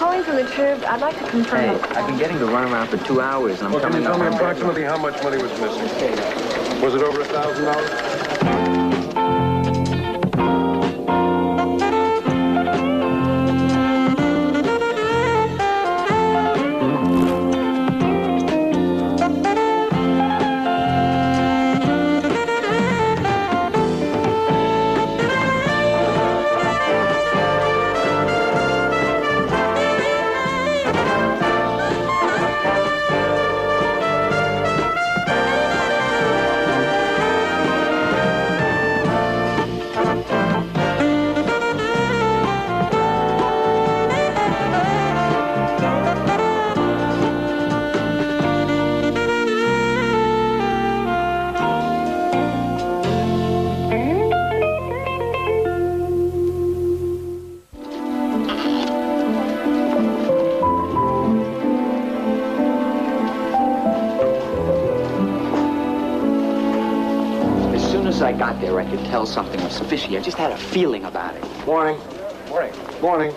calling from the Trib. I'd like to confirm. Hey, I've been getting the runaround for 2 hours, and I'm Well, can coming you tell me up. approximately how much money was missing? Was it over $1,000? I got there, I could tell something was fishy. I just had a feeling about it. Morning. Morning. Morning.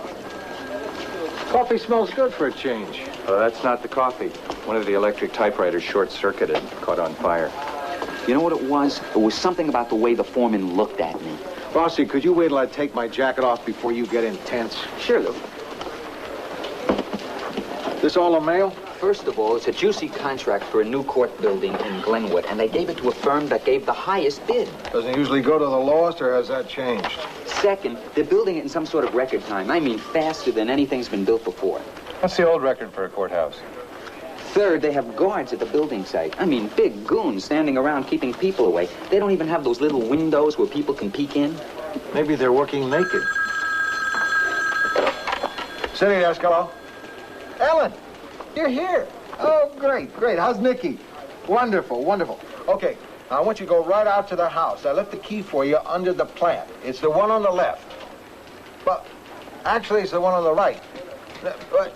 Coffee smells good for a change. Oh, that's not the coffee. One of the electric typewriters short-circuited, caught on fire. You know what it was? It was something about the way the foreman looked at me. Rossi, could you wait till I take my jacket off before you get intense? Sure, Lou. This all a mail? First of all, it's a juicy contract for a new court building in Glenwood, and they gave it to a firm that gave the highest bid. Doesn't it usually go to the lowest, or has that changed? Second, they're building it in some sort of record time. I mean, faster than anything's been built before. What's the old record for a courthouse? Third, they have guards at the building site. I mean, big goons standing around keeping people away. They don't even have those little windows where people can peek in. Maybe they're working naked. City desk, hello. Ellen, you're here. Oh, great, great. How's Nicky? Wonderful, wonderful. Okay, now I want you to go right out to the house. I left the key for you under the plant. It's the one on the left. Well, actually, it's the one on the right.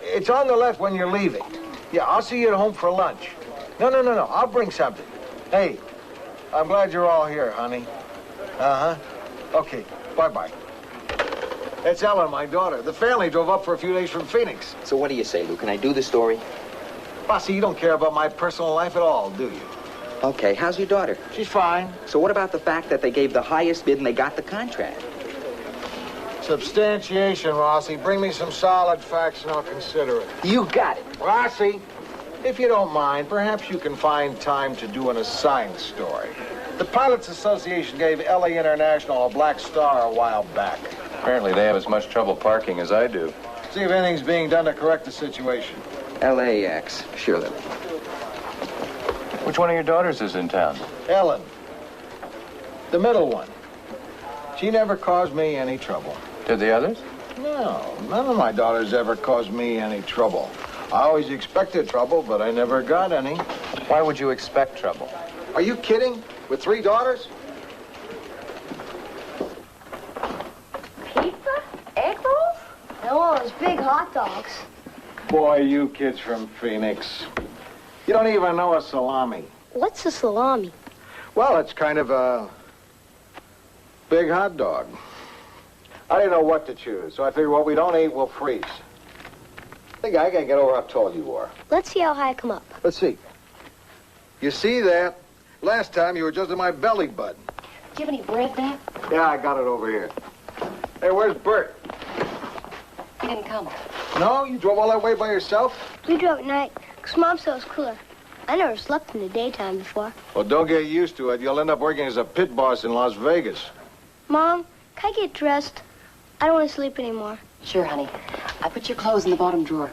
It's on the left when you're leaving. Yeah, I'll see you at home for lunch. No. I'll bring something. Hey, I'm glad you're all here, honey. Uh-huh. Okay, bye-bye. It's Ellen, my daughter. The family drove up for a few days from Phoenix. So what do you say, Lou? Can I do the story? Bossy, you don't care about my personal life at all, do you? Okay, how's your daughter? She's fine. So what about the fact that they gave the highest bid and they got the contract? Substantiation, Rossi. Bring me some solid facts and I'll consider it. You got it. Rossi, if you don't mind, perhaps you can find time to do an assigned story. The Pilots Association gave LA International a black star a while back. Apparently they have as much trouble parking as I do. See if anything's being done to correct the situation. LAX, surely. Which one of your daughters is in town? Ellen, the middle one. She never caused me any trouble. Did the others? No, none of my daughters ever caused me any trouble. I always expected trouble, but I never got any. Why would you expect trouble? Are you kidding? With 3 daughters? Pizza? Egg rolls? No, those big hot dogs. Boy, you kids from Phoenix. You don't even know a salami. What's a salami? Well, it's kind of a big hot dog. I didn't know what to choose, so I figured what we don't eat, we'll freeze. I think I can get over how tall you are. Let's see how high I come up. Let's see. You see that? Last time you were just in my belly button. Do you have any bread, Dad? Yeah, I got it over here. Hey, where's Bert? He didn't come. No? You drove all that way by yourself? We drove at night, because Mom said it was cooler. I never slept in the daytime before. Well, don't get used to it. You'll end up working as a pit boss in Las Vegas. Mom, can I get dressed? I don't want to sleep anymore. Sure, honey. I put your clothes in the bottom drawer.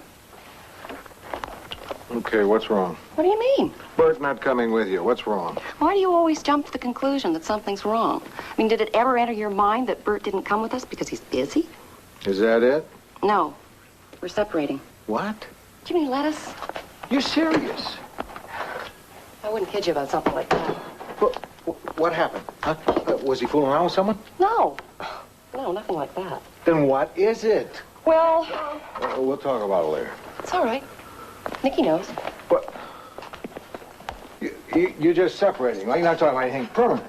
Okay, what's wrong? What do you mean? Bert not coming with you. What's wrong? Why do you always jump to the conclusion that something's wrong? I mean, did it ever enter your mind that Bert didn't come with us because he's busy? Is that it? No. We're separating. What? Do you mean lettuce? You're serious? I wouldn't kid you about something like that. What happened? Huh? Was he fooling around with someone? No. No, nothing like that. Then what is it? Well, We'll talk about it later. it's all right. Nicky knows. What? You're just separating, right? You're not talking about anything permanent.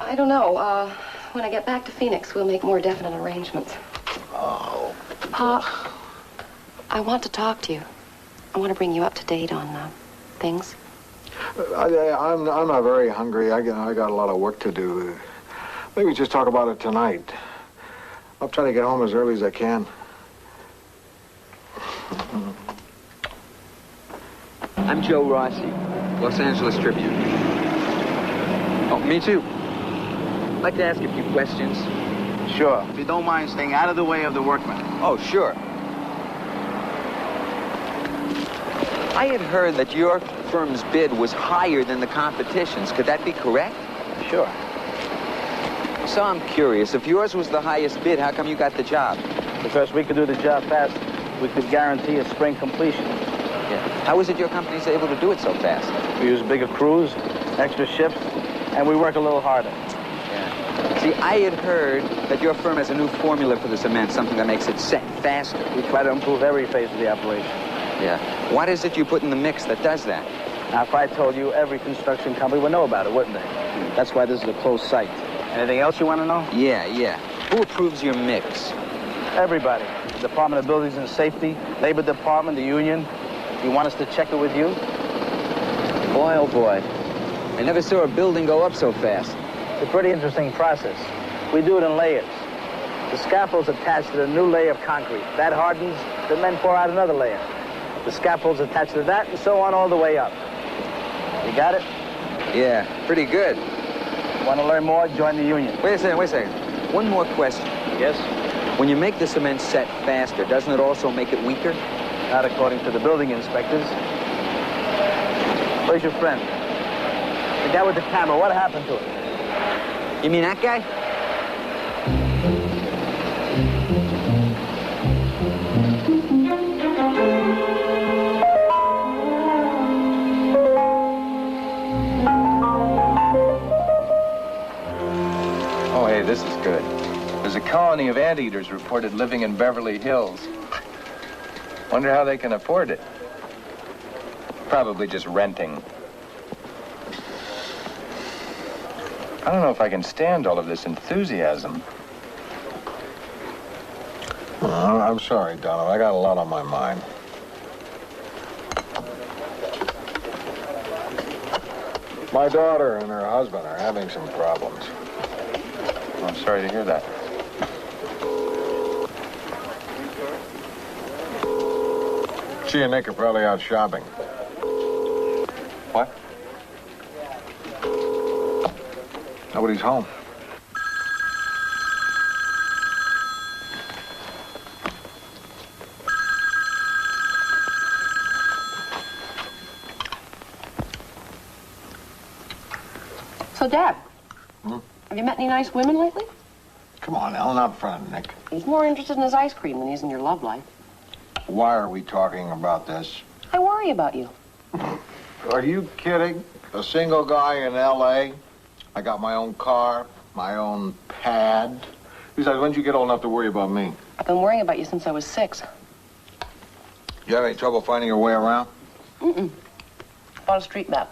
I don't know. When I get back to Phoenix, we'll make more definite arrangements. Oh. Pop, I want to talk to you. I want to bring you up to date on things. I'm not very hungry. I got a lot of work to do. Maybe just talk about it tonight. I'll try to get home as early as I can. I'm Joe Rossi, Los Angeles Tribune. Oh, me too. I'd like to ask a few questions. Sure. If you don't mind staying out of the way of the workmen. Oh, sure. I had heard that your firm's bid was higher than the competition's. Could that be correct? Sure. So I'm curious, if yours was the highest bid, how come you got the job? Because we could do the job fast. We could guarantee a spring completion. Yeah. How is it your company's able to do it so fast? We use bigger crews, extra shifts, and we work a little harder. Yeah. See, I had heard that your firm has a new formula for the cement, something that makes it set faster. We try to improve every phase of the operation. Yeah. What is it you put in the mix that does that? Now, if I told you, every construction company would know about it, wouldn't they? That's why this is a closed site. Anything else you want to know? Yeah. Who approves your mix? Everybody. The Department of Buildings and Safety, Labor Department, the union. You want us to check it with you? Boy, oh boy. I never saw a building go up so fast. It's a pretty interesting process. We do it in layers. The scaffold's attached to the new layer of concrete. That hardens, the men pour out another layer. The scaffold's attached to that, and so on all the way up. You got it? Yeah, pretty good. Want to learn more? Join the union. Wait a second. One more question. Yes? When you make the cement set faster, doesn't it also make it weaker? Not according to the building inspectors. Where's your friend? The guy with the camera, what happened to him? You mean that guy? Oh, hey, this is good. There's a colony of anteaters reported living in Beverly Hills. Wonder how they can afford it. Probably just renting. I don't know if I can stand all of this enthusiasm. I'm sorry, Donald. I got a lot on my mind. My daughter and her husband are having some problems. I'm sorry to hear that. She and Nick are probably out shopping. What? Nobody's home. So, Dad, have you met any nice women lately? Come on, Ellen, not in front of Nick. He's more interested in his ice cream than he is in your love life. Why are we talking about this? I worry about you. Are you kidding? A single guy in L.A.? I got my own car, my own pad. Besides, when did you get old enough to worry about me? I've been worrying about you since I was 6. You have any trouble finding your way around? Bought a street map.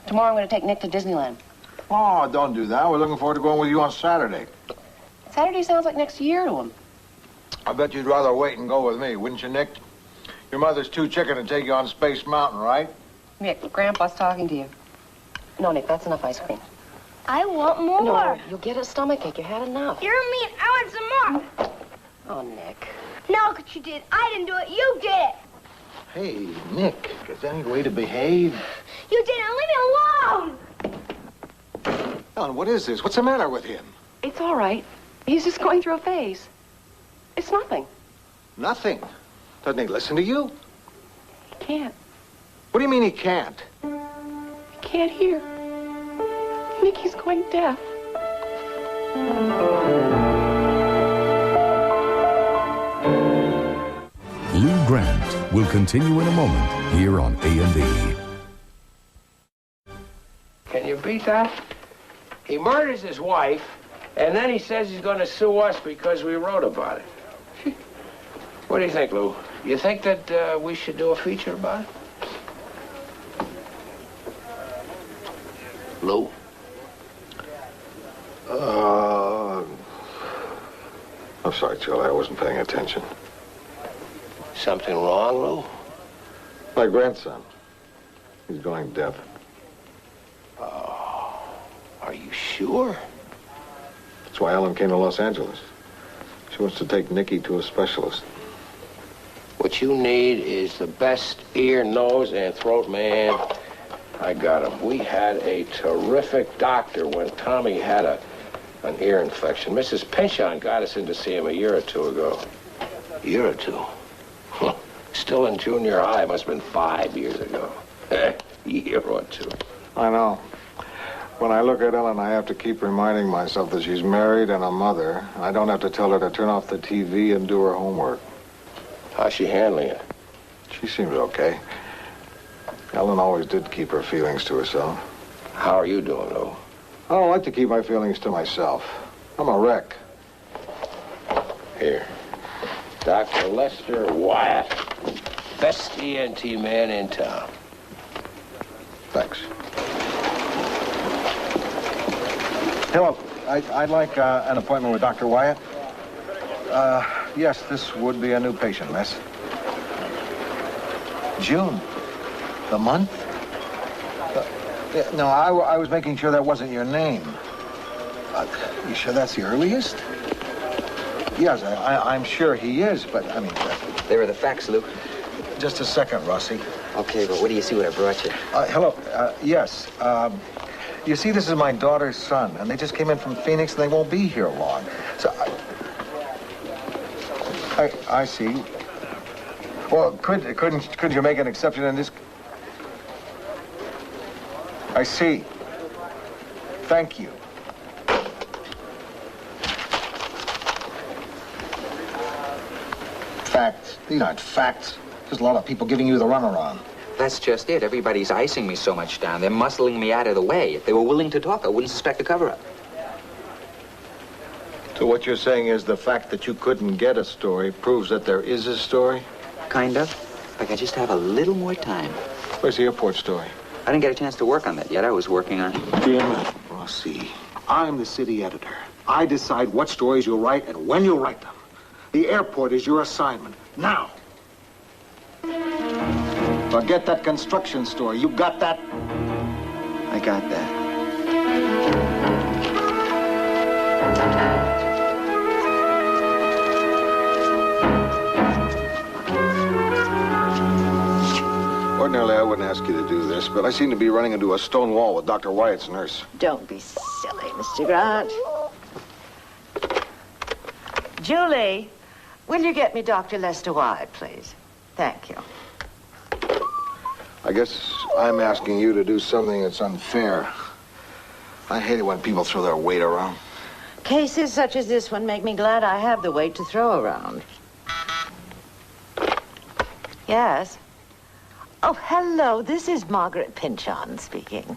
Tomorrow I'm going to take Nick to Disneyland. Oh, don't do that. We're looking forward to going with you on Saturday. Saturday sounds like next year to him. I bet you'd rather wait and go with me, wouldn't you, Nick? Your mother's too chicken to take you on Space Mountain, right? Nick, Grandpa's talking to you. No, Nick, that's enough ice cream. I want more. No, you'll get a stomachache. You had enough. You're mean. I want some more. Oh, Nick. No, look what you did. I didn't do it. You did it. Hey, Nick, is there any way to behave? You didn't. Leave me alone. Ellen, what is this? What's the matter with him? It's all right. He's just going through a phase. It's nothing. Nothing. Doesn't he listen to you? He can't. What do you mean he can't? He can't hear. Nick, he's going deaf. Lou Grant will continue in a moment here on A&E. Can you beat that? He murders his wife, and then he says he's going to sue us because we wrote about it. What do you think, Lou? You think that we should do a feature about it? Lou? I'm sorry, Charlie. I wasn't paying attention. Something wrong, Lou? My grandson. He's going deaf. Oh, are you sure? That's why Ellen came to Los Angeles. She wants to take Nicky to a specialist. What you need is the best ear, nose, and throat man. I got him. We had a terrific doctor when Tommy had an ear infection. Mrs. Pinchon got us in to see him a year or two ago. A year or two? Huh. Still in junior high. Must have been 5 years ago. A year or two. I know. When I look at Ellen, I have to keep reminding myself that she's married and a mother. I don't have to tell her to turn off the TV and do her homework. How's she handling it? She seems okay. Ellen always did keep her feelings to herself. How are you doing, Lou? I don't like to keep my feelings to myself. I'm a wreck. Here. Dr. Lester Wyatt. Best ENT man in town. Thanks. Hello. I'd like an appointment with Dr. Wyatt. Yes, this would be a new patient, miss. June. The month? No, I was making sure that wasn't your name. You sure that's the earliest? Yes, I'm sure he is, but I mean... There are the facts, Luke. Just a second, Rossi. Okay, but what do you see what I brought you? Hello. Yes. You see, this is my daughter's son, and they just came in from Phoenix, and they won't be here long. So, I see. Well, couldn't you make an exception in this? I see. Thank you. Facts. These aren't facts. There's a lot of people giving you the runaround. That's just it. Everybody's icing me so much down. They're muscling me out of the way. If they were willing to talk, I wouldn't suspect a cover-up. So what you're saying is the fact that you couldn't get a story proves that there is a story? Kind of. Like I just have a little more time. Where's the airport story? I didn't get a chance to work on that yet. I was working on... Jim, Rossi, I'm the city editor. I decide what stories you'll write and when you'll write them. The airport is your assignment. Now. Forget that construction story. You got that? I got that. Ordinarily, I wouldn't ask you to do this, but I seem to be running into a stone wall with Dr. Wyatt's nurse. Don't be silly, Mr. Grant. Julie, will you get me Dr. Lester Wyatt, please? Thank you. I guess I'm asking you to do something that's unfair. I hate it when people throw their weight around. Cases such as this one make me glad I have the weight to throw around. Yes? Oh, hello. This is Margaret Pinchon speaking.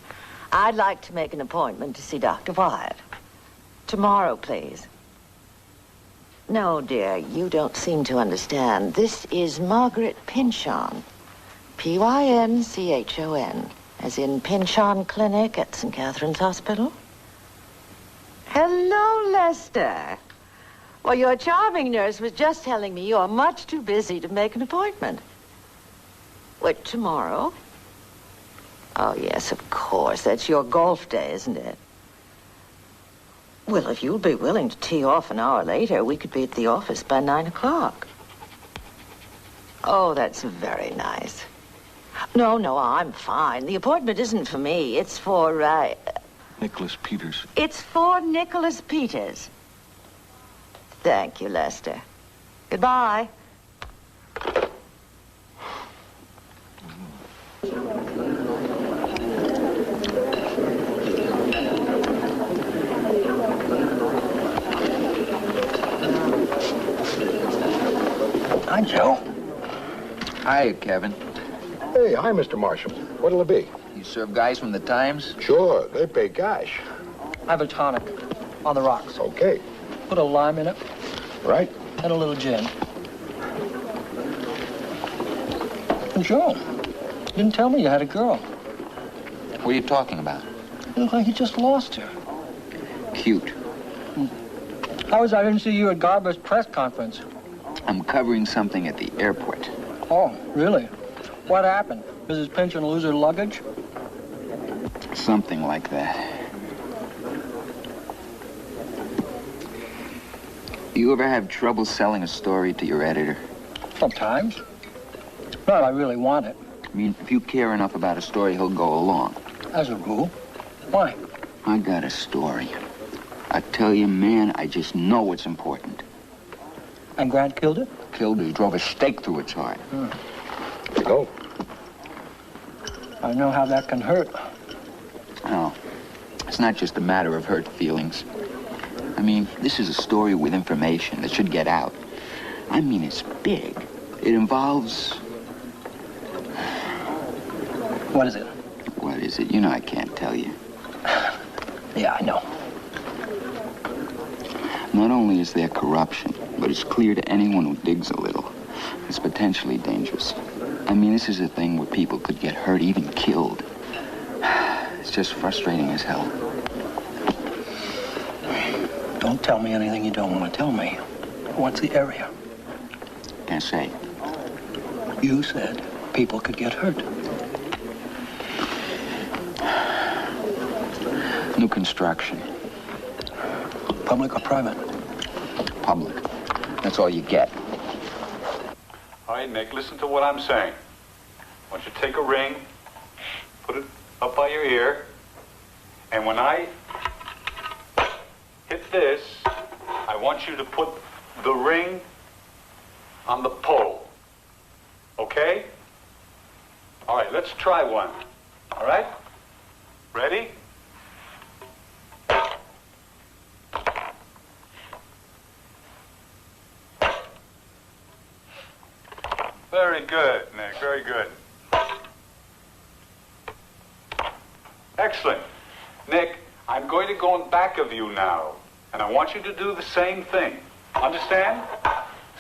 I'd like to make an appointment to see Dr. Wyatt. Tomorrow, please. No, dear, you don't seem to understand. This is Margaret Pinchon. P-Y-N-C-H-O-N, as in Pinchon Clinic at St. Catherine's Hospital. Hello, Lester. Well, your charming nurse was just telling me you're much too busy to make an appointment. What, tomorrow? Oh, yes, of course. That's your golf day, isn't it? Well, if you'll be willing to tee off an hour later, we could be at the office by 9 o'clock. Oh, that's very nice. No, I'm fine. The appointment isn't for me. It's for, Nicholas Peters. It's for Nicholas Peters. Thank you, Lester. Goodbye. Hi, Joe. Hi, Kevin. Hey, hi, Mr. Marshall. What'll it be? You serve guys from the Times? Sure, they pay cash. I have a tonic on the rocks. Okay. Put a lime in it Right. and a little gin. And Joe, you didn't tell me you had a girl. What are you talking about? You look like you just lost her. Cute. How was I didn't see you at Garber's press conference? I'm covering something at the airport. Oh, really? What happened? Mrs. Pynchon lose her luggage? Something like that. You ever have trouble selling a story to your editor? Sometimes. Not if I really want it. I mean, if you care enough about a story, he'll go along. As a rule. Why? I got a story. I tell you, man, I just know it's important. And Grant killed it? Killed it, drove a stake through its heart. Go. I know how that can hurt. No, it's not just a matter of hurt feelings. I mean, this is a story with information that should get out. I mean, it's big. It involves... What is it? What is it? You know I can't tell you. Yeah, I know. Not only is there corruption, but it's clear to anyone who digs a little. It's potentially dangerous. I mean, this is a thing where people could get hurt, even killed. It's just frustrating as hell. Don't tell me anything you don't want to tell me. What's the area? Can't say. You said people could get hurt. New construction. Public or private? Public. That's all you get. All right, Nick, listen to what I'm saying. I want you to take a ring, put it up by your ear, and when I hit this, I want you to put the ring on the pole. Okay? All right, let's try one. All right? Ready? Very good, Nick, very good. Excellent. Nick, I'm going to go in back of you now, and I want you to do the same thing. Understand?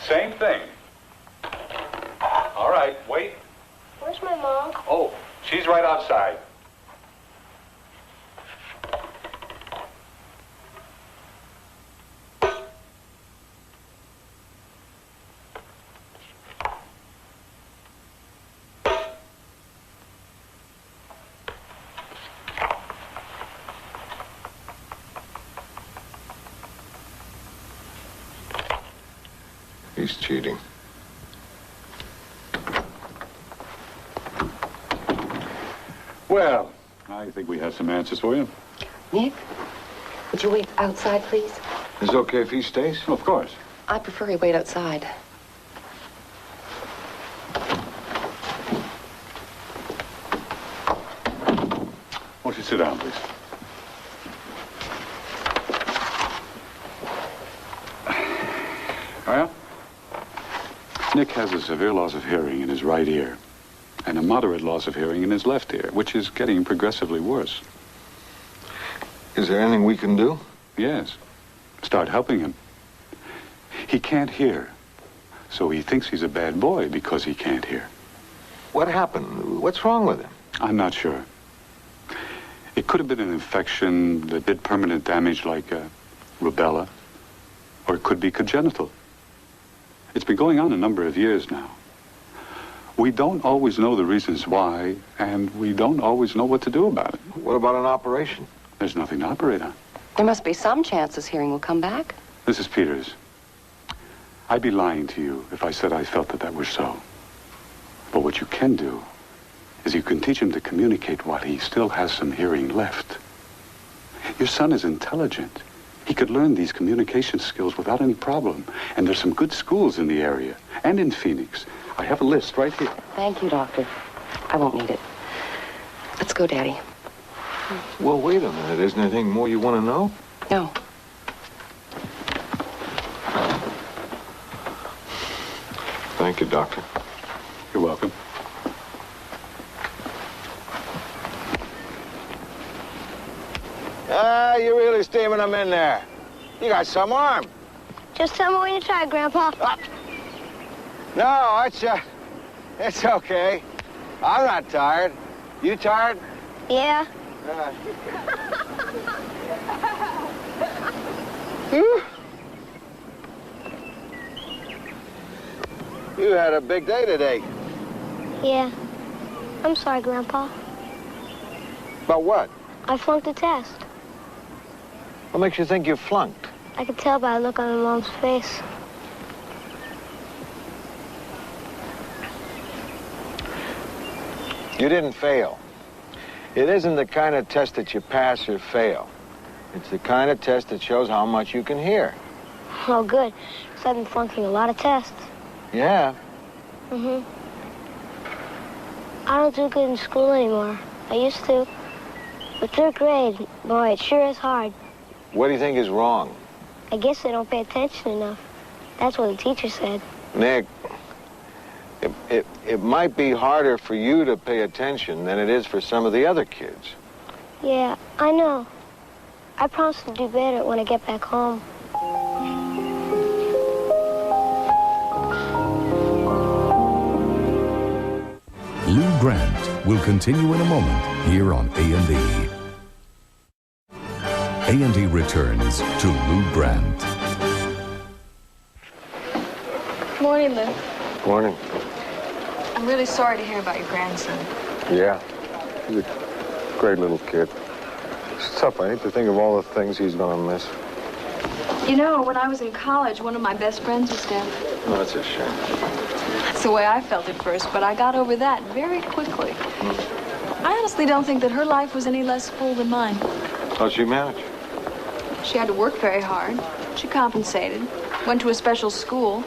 Same thing. All right, wait. Where's my mom? Oh, she's right outside. He's cheating. Well, I think we have some answers for you. Nick, would you wait outside, please? Is it okay if he stays? Of course. I prefer he wait outside. Won't you sit down, please? Well, Nick has a severe loss of hearing in his right ear and a moderate loss of hearing in his left ear, which is getting progressively worse. Is there anything we can do? Yes. Start helping him. He can't hear, so he thinks he's a bad boy because he can't hear. What happened? What's wrong with him? I'm not sure. It could have been an infection that did permanent damage like rubella, or it could be congenital. It's been going on a number of years now. We don't always know the reasons why, and we don't always know what to do about it. What about an operation? There's nothing to operate on. There must be some chance his hearing will come back. Mrs. Peters, I'd be lying to you if I said I felt that that was so. But what you can do is you can teach him to communicate while he still has some hearing left. Your son is intelligent. He could learn these communication skills without any problem. And there's some good schools in the area and in Phoenix. I have a list right here. Thank you, Doctor. I won't need it. Let's go, Daddy. Well, wait a minute. Isn't there anything more you want to know? No. Thank you, Doctor. You're welcome. You're really steaming them in there. You got some arm. Just tell me when you try, Grandpa. No, it's okay. I'm not tired. You tired? Yeah. You had a big day today. Yeah. I'm sorry, Grandpa. About what? I flunked the test. What makes you think you flunked? I could tell by the look on my mom's face. You didn't fail. It isn't the kind of test that you pass or fail. It's the kind of test that shows how much you can hear. Oh, good. Because I've been flunking a lot of tests. Yeah. Mm-hmm. I don't do good in school anymore. I used to. But third grade, boy, it sure is hard. What do you think is wrong? I guess they don't pay attention enough. That's what the teacher said. Nick, it might be harder for you to pay attention than it is for some of the other kids. Yeah, I know. I promise to do better when I get back home. Lou Grant will continue in a moment here on A&E. A&E returns to Lou Grant. Morning, Lou. Morning. I'm really sorry to hear about your grandson. Yeah. He's a great little kid. It's tough. I hate to think of all the things he's going to miss. You know, when I was in college, one of my best friends was dead. Oh, that's a shame. That's the way I felt at first, but I got over that very quickly. I honestly don't think that her life was any less full than mine. How'd she manage? She had to work very hard. She compensated. Went to a special school.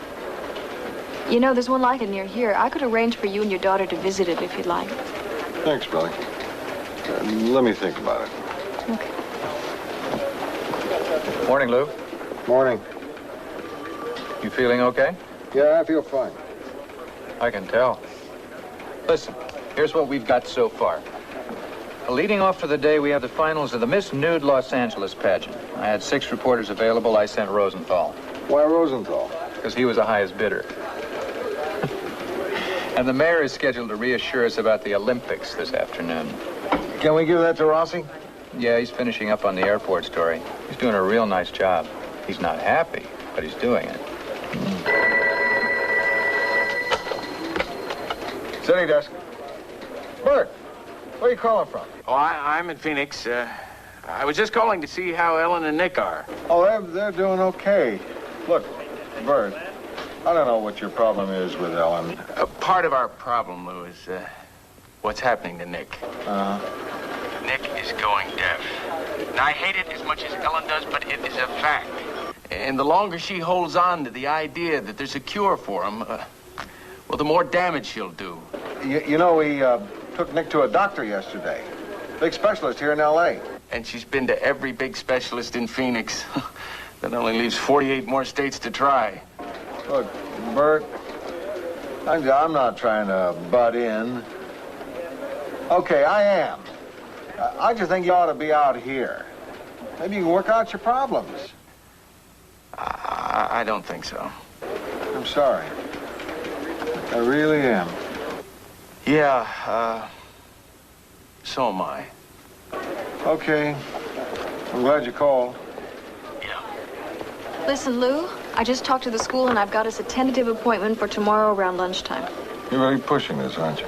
You know, there's one like it near here. I could arrange for you and your daughter to visit it if you'd like. Thanks, Billy. Let me think about it. Okay. Morning, Lou. Morning. You feeling okay? Yeah, I feel fine. I can tell. Listen, here's what we've got so far. Leading off for the day, we have the finals of the Miss Nude Los Angeles pageant. I had 6 reporters available. I sent Rosenthal. Why Rosenthal? Because he was the highest bidder. And the mayor is scheduled to reassure us about the Olympics this afternoon. Can we give that to Rossi? Yeah, he's finishing up on the airport story. He's doing a real nice job. He's not happy, but he's doing it. Sitting desk. Bert, where are you calling from? Oh, I'm in Phoenix. I was just calling to see how Ellen and Nick are. Oh, they're doing okay. Look, Bert, I don't know what your problem is with Ellen. Part of our problem, Lou, is what's happening to Nick. Nick is going deaf. Now, I hate it as much as Ellen does, but it is a fact. And the longer she holds on to the idea that there's a cure for him, well, the more damage she'll do. You know, we took Nick to a doctor yesterday. Big specialist here in L.A. And she's been to every big specialist in Phoenix. That only leaves 48 more states to try. Look, Bert, I'm not trying to butt in. Okay, I am. I just think you ought to be out here. Maybe you can work out your problems. I don't think so. I'm sorry. I really am. Yeah, so am I. Okay. I'm glad you called. Listen, Lou, I just talked to the school and I've got us a tentative appointment for tomorrow around lunchtime. You're really pushing this, aren't you?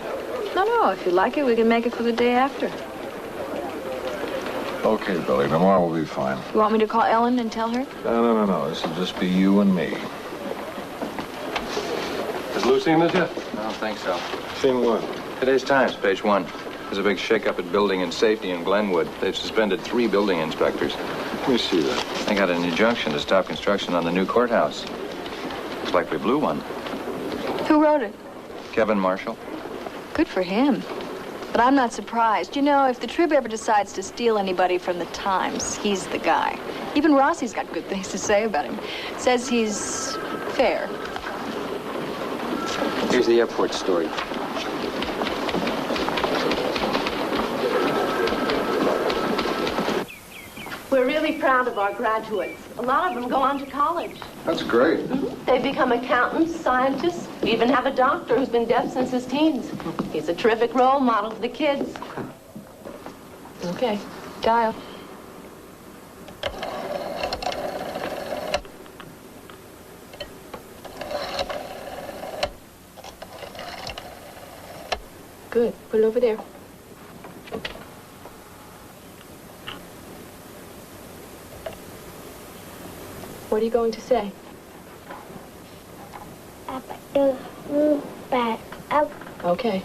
No, if you like it, we can make it for the day after. Okay, Billy, tomorrow will be fine. You want me to call Ellen and tell her? No. This will just be you and me. Has Lou seen this yet? I don't think so. Seen what? Today's Times, page 1. There's a big shakeup at Building and Safety in Glenwood. They've suspended 3 building inspectors. Let me see that. They got an injunction to stop construction on the new courthouse. Looks like we blew one. Who wrote it? Kevin Marshall. Good for him. But I'm not surprised. You know, if the Trib ever decides to steal anybody from the Times, he's the guy. Even Rossi's got good things to say about him. Says he's fair. Here's the airport story. We're really proud of our graduates. A lot of them go on to college. That's great. They become accountants, scientists, we even have a doctor who's been deaf since his teens. He's a terrific role model for the kids. Okay, dial. Good. Put it over there. What are you going to say? Up, back, up. Okay.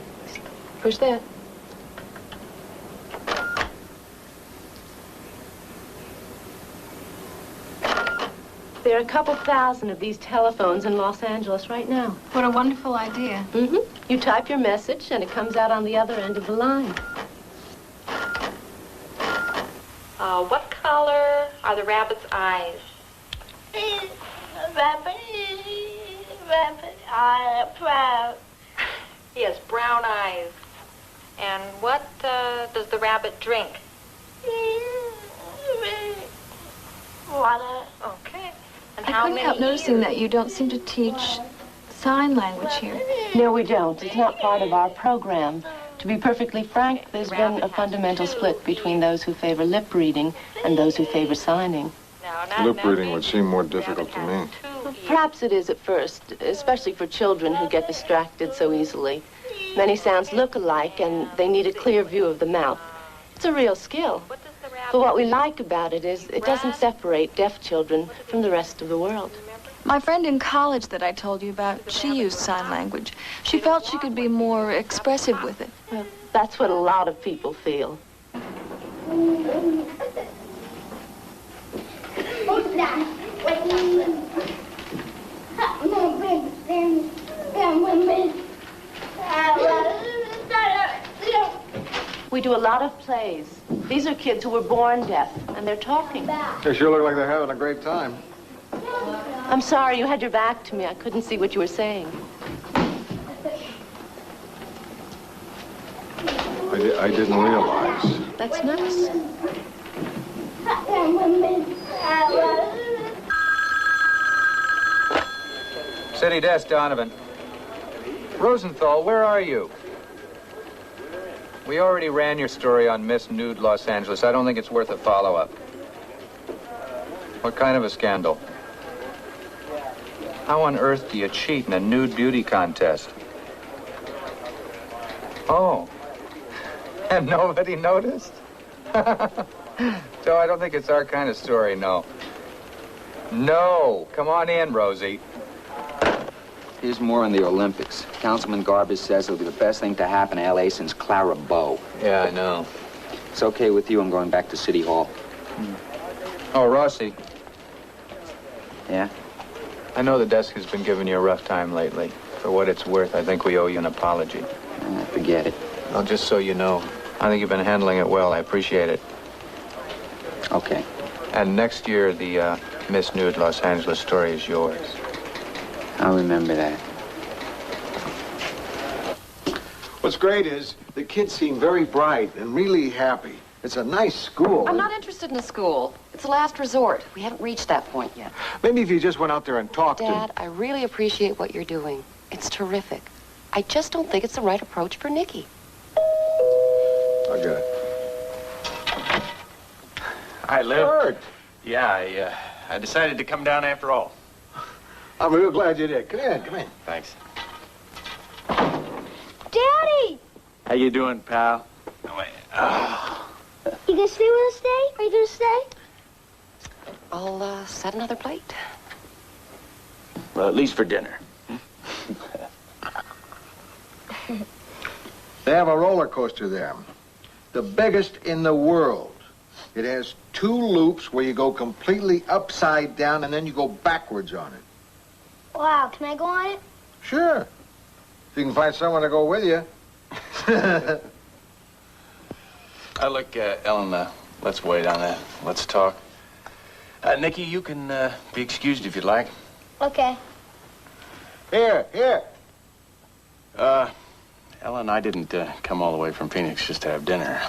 Push that. There are a couple thousand of these telephones in Los Angeles right now. What a wonderful idea. Mm-hmm. You type your message, and it comes out on the other end of the line. What color are the rabbit's eyes? Rabbit, proud. He has brown eyes. And what does the rabbit drink? Water. Okay. And I couldn't help noticing that you don't seem to teach sign language here. No, we don't. It's not part of our program. To be perfectly frank, there's been a fundamental split between those who favor lip reading and those who favor signing. Lip reading would seem more difficult to me. Perhaps it is at first, especially for children who get distracted so easily. Many sounds look alike, and they need a clear view of the mouth. It's a real skill. But what we like about it is it doesn't separate deaf children from the rest of the world. My friend in college that I told you about, she used sign language. She felt she could be more expressive with it. Well, that's what a lot of people feel. We do a lot of plays. These are kids who were born deaf, and they're talking. They sure look like they're having a great time. I'm sorry, you had your back to me. I couldn't see what you were saying. I didn't realize. That's nice. City desk, Donovan. Rosenthal, where are you? We already ran your story on Miss Nude Los Angeles. I don't think it's worth a follow-up. What kind of a scandal? How on earth do you cheat in a nude beauty contest? Oh. And nobody noticed? So I don't think it's our kind of story, no. No. Come on in, Rosie. Here's more on the Olympics. Councilman Garbus says it'll be the best thing to happen to L.A. since Clara Bow. Yeah, I know. It's okay with you. I'm going back to City Hall. Oh, Rossi. Yeah? I know the desk has been giving you a rough time lately. For what it's worth, I think we owe you an apology. Forget it. Well, just so you know, I think you've been handling it well. I appreciate it. Okay. And next year, the Miss Nude Los Angeles story is yours. I'll remember that. What's great is the kids seem very bright and really happy. It's a nice school. I'm not interested in the school. It's a last resort. We haven't reached that point yet. Maybe if you just went out there and talked Dad, I really appreciate what you're doing. It's terrific. I just don't think it's the right approach for Nicky. I get it. Hi, Lou. Bert. Yeah, I decided to come down after all. I'm real glad you did. Come in, come in. Thanks. Daddy! How you doing, pal? You gonna stay with us today? Are you gonna stay? I'll set another plate. Well, at least for dinner. They have a roller coaster there. The biggest in the world. It has 2 loops where you go completely upside down and then you go backwards on it. Wow, can I go on it? Sure. If you can find someone to go with you. Look, Ellen, let's wait on that. Let's talk. Nicky, you can be excused if you'd like. Okay. Here. Ellen, I didn't come all the way from Phoenix just to have dinner.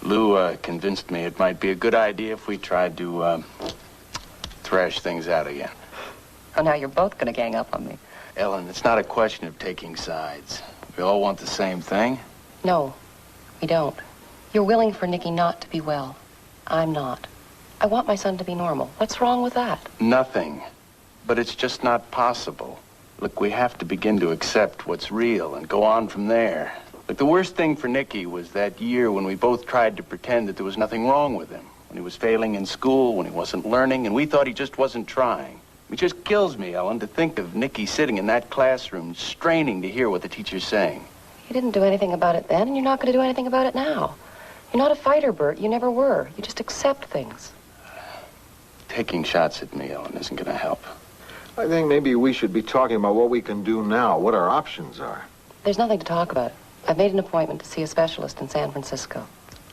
Lou convinced me it might be a good idea if we tried to thrash things out again. Oh, now you're both gonna gang up on me. Ellen, it's not a question of taking sides. We all want the same thing. No, we don't. You're willing for Nicky not to be well. I'm not. I want my son to be normal. What's wrong with that? Nothing. But it's just not possible. Look, we have to begin to accept what's real and go on from there. Look, the worst thing for Nicky was that year when we both tried to pretend that there was nothing wrong with him. When he was failing in school, when he wasn't learning, and we thought he just wasn't trying. It just kills me, Ellen, to think of Nicky sitting in that classroom, straining to hear what the teacher's saying. You didn't do anything about it then, and you're not going to do anything about it now. You're not a fighter, Bert. You never were. You just accept things. Taking shots at me, Ellen, isn't going to help. I think maybe we should be talking about what we can do now, what our options are. There's nothing to talk about. I've made an appointment to see a specialist in San Francisco.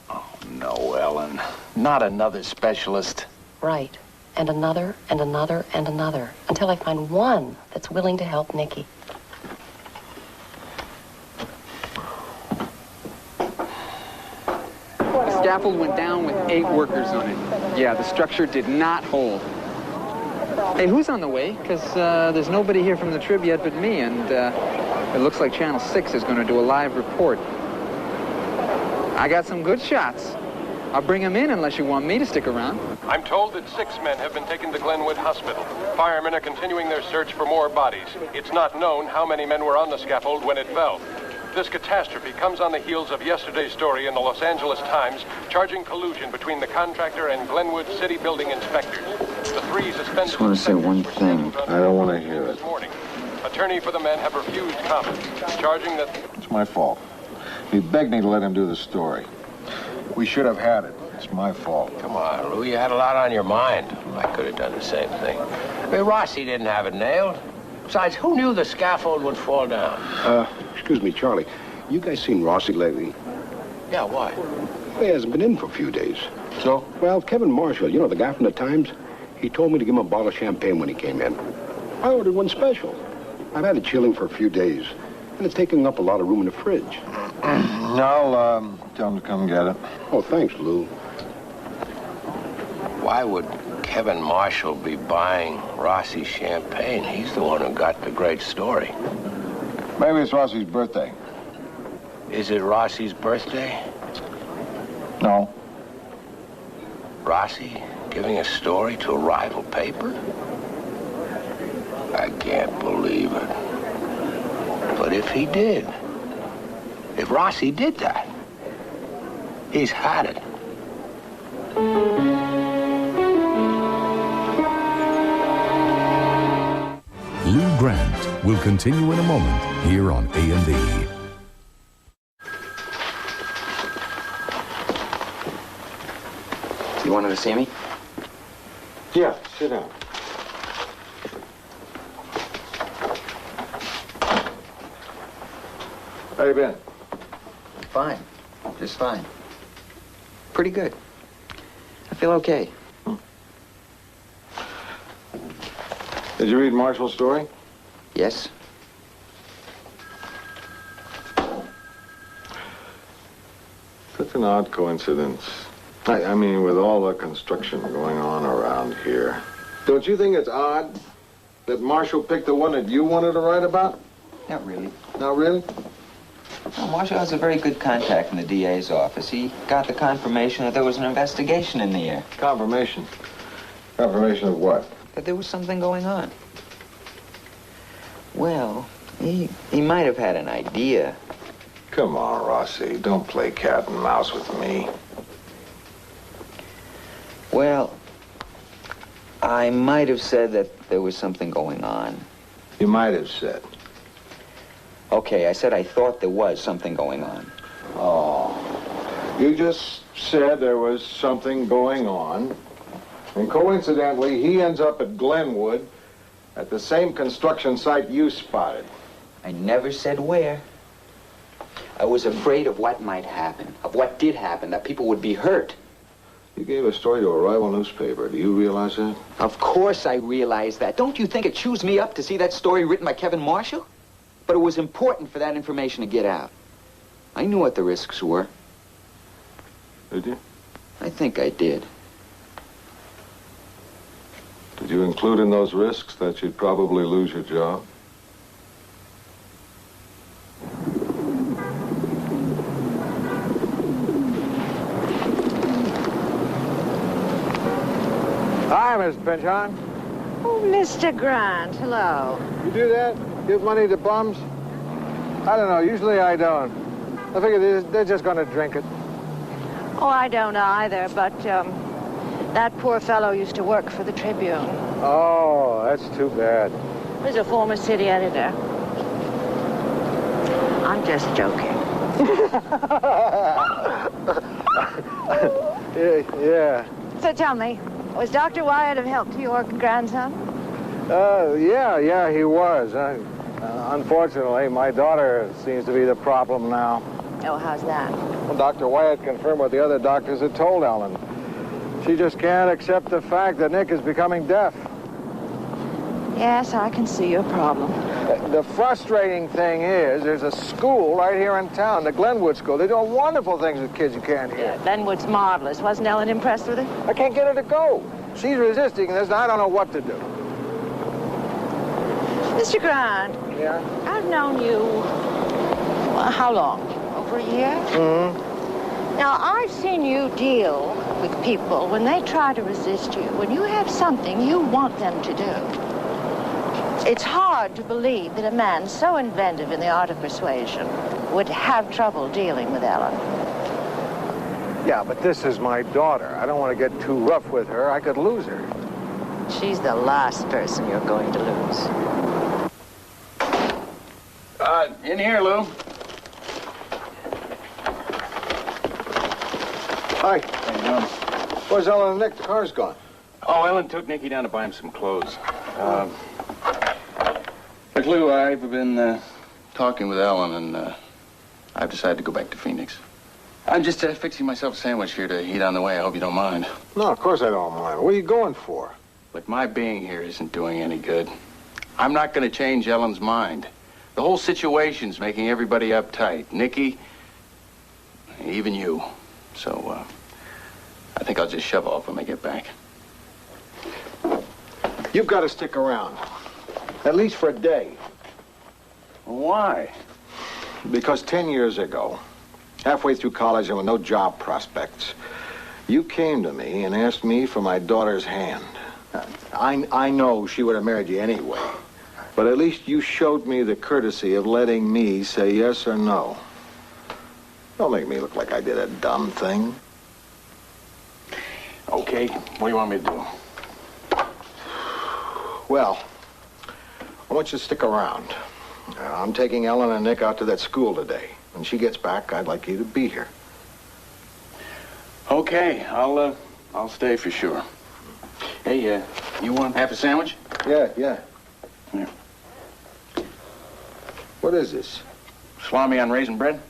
Oh, no, Ellen. Not another specialist. Right. And another, and another, and another. Until I find one that's willing to help Nicky. The scaffold went down with 8 workers on it. Yeah, the structure did not hold. Hey, who's on the way? Because there's nobody here from the Trib yet but me, and it looks like Channel 6 is going to do a live report. I got some good shots. I'll bring them in unless you want me to stick around. I'm told that 6 men have been taken to Glenwood Hospital. Firemen are continuing their search for more bodies. It's not known how many men were on the scaffold when it fell. This catastrophe comes on the heels of yesterday's story in the Los Angeles Times charging collusion between the contractor and Glenwood city building inspectors. The 3 suspended... I just want to say one thing. I don't want to hear it. This morning, attorney for the men have refused comment, charging that... It's my fault. He begged me to let him do the story. We should have had it. It's my fault. Come on, Lou, you had a lot on your mind. I could have done the same thing. I mean, Rossi didn't have it nailed. Besides, who knew the scaffold would fall down? Excuse me, Charlie. You guys seen Rossi lately? Yeah, why? He hasn't been in for a few days. So? Well, Kevin Marshall, you know, the guy from the Times, he told me to give him a bottle of champagne when he came in. I ordered one special. I've had it chilling for a few days, and it's taking up a lot of room in the fridge. I'll tell him to come get it. Oh, thanks, Lou. Why would Kevin Marshall be buying Rossi's champagne? He's the one who got the great story. Maybe it's Rossi's birthday. Is it Rossi's birthday? No. Rossi giving a story to a rival paper? I can't believe it. But if he did, if Rossi did that, he's had it. Lou Grant will continue in a moment here on A&E. You wanted to see me? Yeah, sit down. How you been? Fine. Just fine. Pretty good. I feel okay. Did you read Marshall's story? Yes. Such an odd coincidence. I mean, with all the construction going on around here. Don't you think it's odd that Marshall picked the one that you wanted to write about? Not really. Not really? Well, Marshall has a very good contact in the DA's office. He got the confirmation that there was an investigation in the air. Confirmation? Confirmation of what? That there was something going on. Well, he might have had an idea. Come on, Rossi. Don't play cat and mouse with me. Well, I might have said that there was something going on. You might have said. Okay, I said I thought there was something going on. Oh. You just said there was something going on. And coincidentally, he ends up at Glenwood at the same construction site you spotted. I never said where. I was afraid of what might happen, of what did happen, that people would be hurt. You gave a story to a rival newspaper. Do you realize that? Of course I realize that. Don't you think it chews me up to see that story written by Kevin Marshall? But it was important for that information to get out. I knew what the risks were. Did you? I think I did. Did you include in those risks that you'd probably lose your job? Hi, Miss Pinchon. Oh, Mr. Grant, hello. You do that? Give money to bums? I don't know. Usually I don't. I figure they're just going to drink it. Oh, I don't either, but that poor fellow used to work for the Tribune. Oh, that's too bad. He's a former city editor. I'm just joking. Yeah. So tell me, was Dr. Wyatt of help to your grandson? Yeah, he was. Unfortunately, my daughter seems to be the problem now. Oh, how's that? Well, Dr. Wyatt confirmed what the other doctors had told Ellen. She just can't accept the fact that Nick is becoming deaf. Yes, I can see your problem. The frustrating thing is, there's a school right here in town, the Glenwood School. They do wonderful things with kids who can't hear. Yeah, Glenwood's marvelous. Wasn't Ellen impressed with it? I can't get her to go. She's resisting this, and I don't know what to do. Mr. Grant. Yeah? I've known you, how long? Over a year? Mm-hmm. Now, I've seen you deal with people when they try to resist you, when you have something you want them to do. It's hard to believe that a man so inventive in the art of persuasion would have trouble dealing with Ellen. Yeah, but this is my daughter. I don't want to get too rough with her. I could lose her. She's the last person you're going to lose. In here, Lou. Hi. How you doing? Where's Ellen and Nick? The car's gone. Oh, Ellen took Nicky down to buy him some clothes. Look, Lou, I've been talking with Ellen, and I've decided to go back to Phoenix. I'm just fixing myself a sandwich here to eat on the way. I hope you don't mind. No, of course I don't mind. What are you going for? Look, my being here isn't doing any good. I'm not going to change Ellen's mind. The whole situation's making everybody uptight. Nicky, even you. So, I think I'll just shove off when I get back. You've got to stick around. At least for a day. Why? Because 10 years ago, halfway through college and with no job prospects, you came to me and asked me for my daughter's hand. I know she would have married you anyway. But at least you showed me the courtesy of letting me say yes or no. Don't make me look like I did a dumb thing. Okay, what do you want me to do? Well, I want you to stick around. I'm taking Ellen and Nick out to that school today. When she gets back, I'd like you to be here. Okay, I'll stay for sure. Hey, you want half a sandwich? Yeah. Here. What is this? Salami on raisin bread?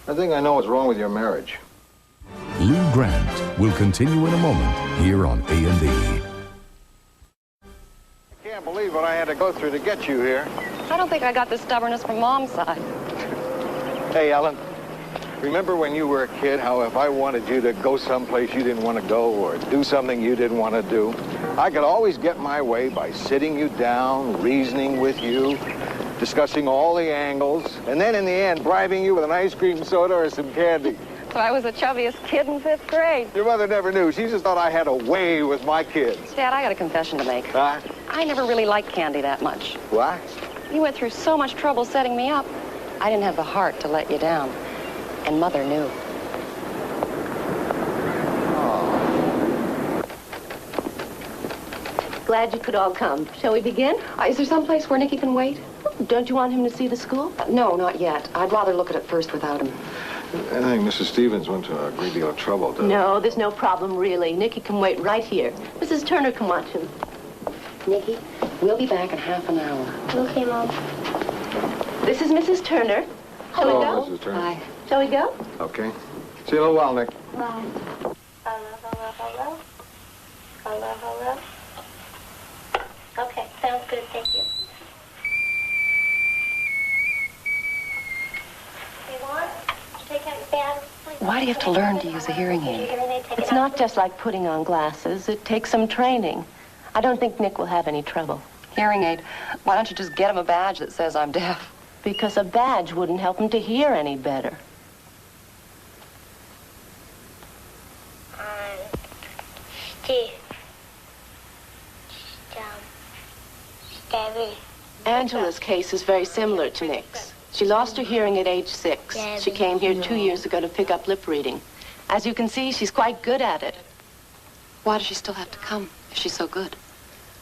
I think I know what's wrong with your marriage. Lou Grant will continue in a moment here on A&E. I can't believe what I had to go through to get you here. I don't think I got the stubbornness from Mom's side. Hey, Ellen, remember when you were a kid how if I wanted you to go someplace you didn't want to go or do something you didn't want to do, I could always get my way by sitting you down, reasoning with you, discussing all the angles, and then in the end, bribing you with an ice cream soda or some candy. So I was the chubbiest kid in 5th grade. Your mother never knew. She just thought I had a way with my kids. Dad, I got a confession to make. Huh? I never really liked candy that much. What? You went through so much trouble setting me up. I didn't have the heart to let you down. And Mother knew. Glad you could all come. Shall we begin? Is there some place where Nicky can wait? Don't you want him to see the school? No, not yet. I'd rather look at it first without him. I think Mrs. Stevens went to a great deal of trouble to... No, there's no problem, really. Nicky can wait right here. Mrs. Turner can watch him. Nicky, we'll be back in half an hour. Okay, Mom. This is Mrs. Turner. Shall we Hello, go? Mrs. Turner. Bye. Shall we go? Okay. See you in a little while, Nick. Bye. Hello. Hello. Okay, sounds good. Thank you. Why do you have to learn to use a hearing aid? It's not just like putting on glasses. It takes some training. I don't think Nick will have any trouble. Hearing aid? Why don't you just get him a badge that says I'm deaf? Because a badge wouldn't help him to hear any better. Angela's case is very similar to Nick's. She lost her hearing at age 6. She came here 2 years ago to pick up lip reading. As you can see, she's quite good at it. Why does she still have to come if she's so good?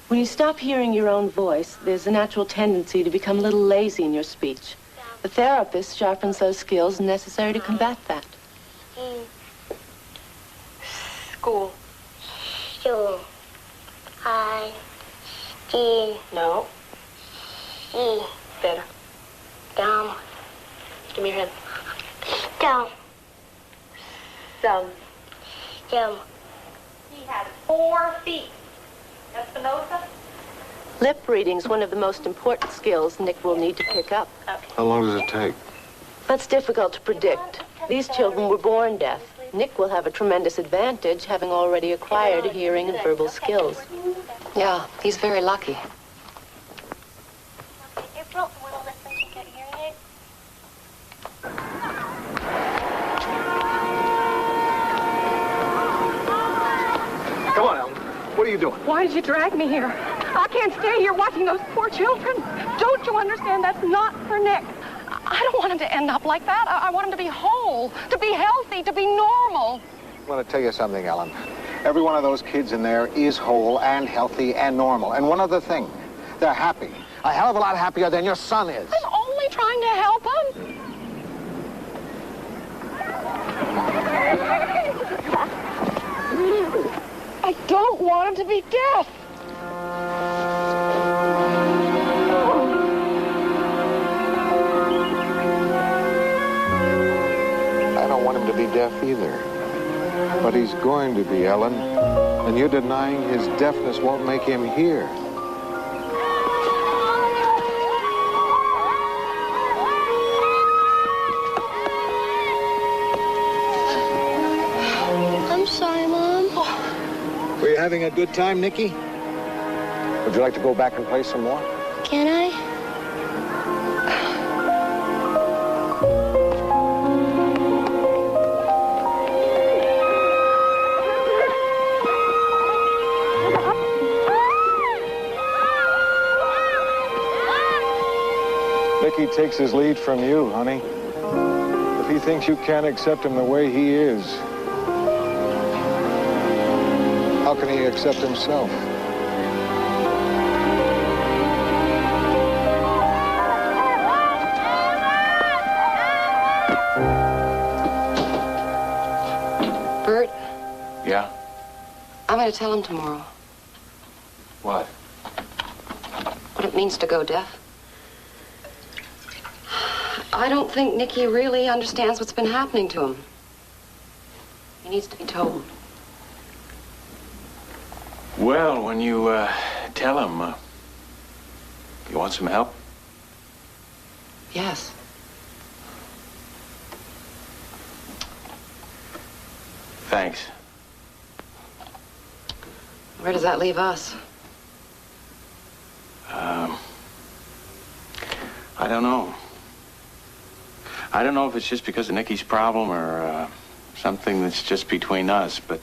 When you stop hearing your own voice, there's a natural tendency to become a little lazy in your speech. The therapist sharpens those skills necessary to combat that. School. Stool. I. Ski. No. E. Better. Dumb. Give me your hand. Dumb. Some. Dumb. He has 4 feet. Espinosa? Lip reading's one of the most important skills Nick will need to pick up. How long does it take? That's difficult to predict. These children were born deaf. Nick will have a tremendous advantage, having already acquired hearing and verbal skills. Yeah, he's very lucky. April, when will listen to get hearing aids? Come on, Ellen. What are you doing? Why did you drag me here? I can't stay here watching those poor children. Don't you understand? That's not for Nick. I don't want him to end up like that. I want him to be whole, to be healthy, to be normal. I want to tell you something, Ellen. Every one of those kids in there is whole and healthy and normal. And one other thing, they're happy. A hell of a lot happier than your son is. I'm only trying to help him. I don't want him to be deaf. I don't want him to be deaf either. But he's going to be, Ellen. And you denying his deafness won't make him hear. I'm sorry, Mom. Were you having a good time, Nicky? Would you like to go back and play some more? Can I? Nicky takes his lead from you, honey. If he thinks you can't accept him the way he is, how can he accept himself? Bert, Yeah? I'm going to tell him tomorrow What? what it means to go deaf. I don't think Nicky really understands what's been happening to him. He needs to be told. Well, when you tell him, you want some help? Yes. Thanks. Where does that leave us? I don't know. I don't know if it's just because of Nicky's problem or something that's just between us, but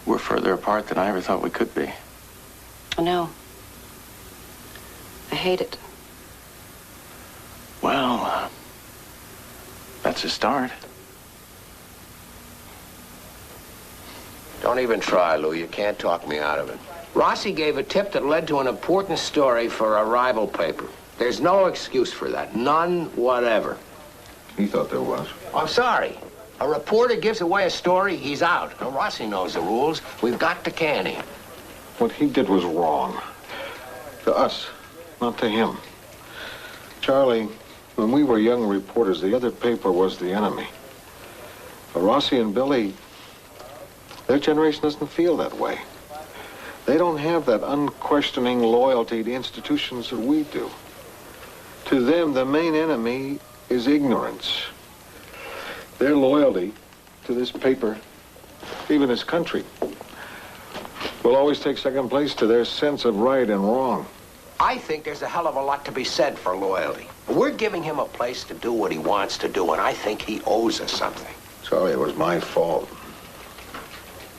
we're further apart than I ever thought we could be. I know. I hate it. Well, that's a start. Don't even try, Lou. You can't talk me out of it. Rossi gave a tip that led to an important story for a rival paper. There's no excuse for that. None whatever. He thought there was. I'm sorry. A reporter gives away a story, he's out. Now, Rossi knows the rules. We've got to can him. What he did was wrong. To us, not to him. Charlie, when we were young reporters, the other paper was the enemy. For Rossi and Billy, their generation doesn't feel that way. They don't have that unquestioning loyalty to institutions that we do. To them, the main enemy is ignorance. Their loyalty to this paper, even this country, will always take second place to their sense of right and wrong. I think there's a hell of a lot to be said for loyalty. We're giving him a place to do what he wants to do, and I think he owes us something. Charlie, it was my fault.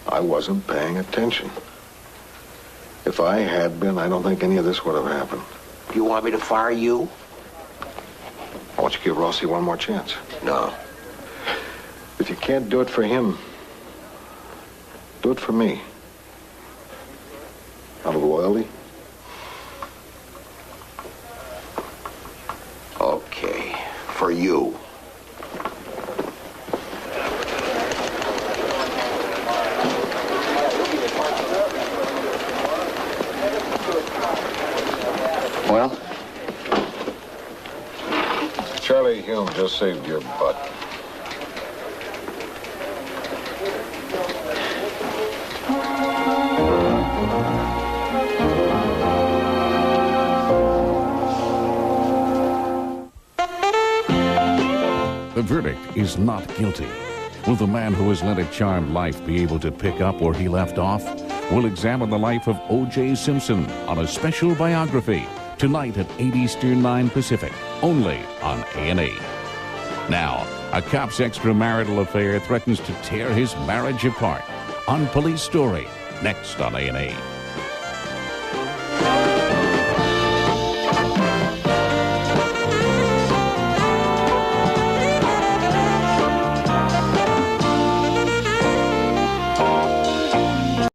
I wasn't paying attention. If I had been, I don't think any of this would have happened. You want me to fire you? don't you give Rossi one more chance? No. If you can't do it for him, do it for me. Out of loyalty? Okay, for you. Well? Charlie Hume just saved your butt. The verdict is not guilty. Will the man who has led a charmed life be able to pick up where he left off? We'll examine the life of O.J. Simpson on a special biography tonight at 8 Eastern, 9 Pacific, only on A&E. Now, a cop's extramarital affair threatens to tear his marriage apart. On Police Story, next on A&E.